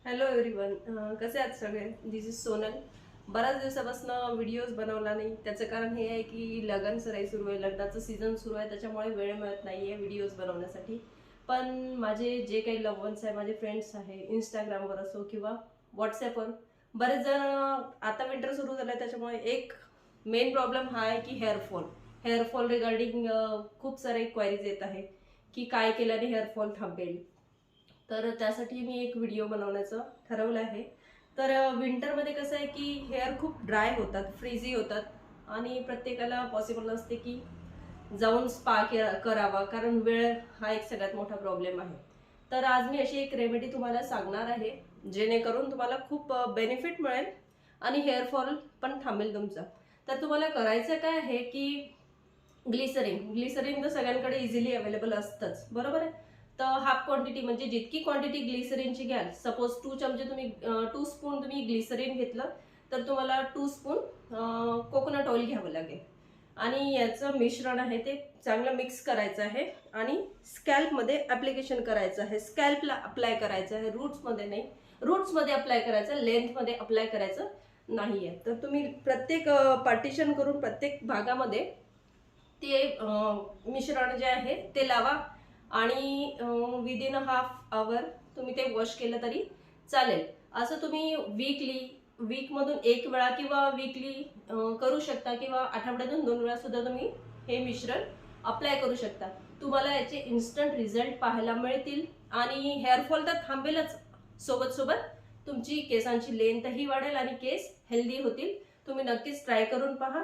Hello everyone, कसे आहात सगळे? दिस इज सोनल. बऱ्याच दिवसापासून व्हिडिओज बनवला नाही. त्याचं कारण हे आहे की लग्न सराई सुरू आहे, लग्नाचं सीझन सुरू आहे, त्याच्यामुळे वेळ मिळत नाही आहे व्हिडिओज बनवण्यासाठी. पण माझे जे काही लव्ह वन्स आहे, माझे फ्रेंड्स आहे, इंस्टाग्रामवर असो किंवा व्हॉट्सॲपवर बरेच जण, आता विंटर सुरू झालं आहे त्याच्यामुळे एक मेन प्रॉब्लेम हा आहे की हेअरफॉल रिगार्डिंग खूप सारे क्वायरीज येत आहे की काय केल्याने हेअरफॉल थांबेल. तर त्यासाठी मी एक व्हिडिओ बनवण्याचं ठरवलं आहे. तर विंटरमध्ये कसं आहे की हेअर खूप ड्राय होतात, फ्रीझी होतात आणि प्रत्येकाला पॉसिबल नसते की जाऊन स्पा करावा, कारण वेळ हा एक सगळ्यात मोठा प्रॉब्लेम आहे. तर आज मी अशी एक रेमेडी तुम्हाला सांगणार आहे, जेणेकरून तुम्हाला खूप बेनिफिट मिळेल आणि हेअरफॉल पण थांबेल तुमचा. तर तुम्हाला करायचं काय आहे की ग्लिसरीन तर सगळ्यांकडे इझिली अवेलेबल असतंच, बरोबर आहे. तर हाफ क्वांटिटी म्हणजे जितकी क्वांटिटी ग्लिसरीनची घ्याल, सपोज 2 चमचे तुम्ही 2 स्पून तुम्ही ग्लिसरीन घेतलं, तर तुम्हाला 2 स्पून कोकोनट ऑइल घ्यावं लागेल आणि याचं मिश्रण आहे ते चांगलं मिक्स करायचं आहे आणि स्कॅल्पमध्ये ॲप्लिकेशन करायचं आहे. स्कॅल्पला अप्लाय करायचं आहे, रूट्समध्ये नाही. रूट्समध्ये अप्लाय करायचं, लेंथमध्ये अप्लाय करायचं नाही आहे. तर तुम्ही प्रत्येक पार्टिशन करून प्रत्येक भागामध्ये ते मिश्रण जे आहे ते लावा आणि विदिन हाफ आवर तुम्ही ते वॉश केलं तरी चालेल. असं तुम्ही वीकमधून एक वेळा किंवा वीकली करू शकता किंवा आठवड्यातून 2 वेळा सुद्धा तुम्ही हे मिश्रण अप्लाय करू शकता. तुम्हाला याचे इन्स्टंट रिझल्ट पाहायला मिळतील आणि हेअरफॉल तर थांबेलच, सोबत सोबत तुमची केसांची लेंथही वाढेल आणि केस हेल्दी होतील. तुम्ही नक्कीच ट्राय करून पहा.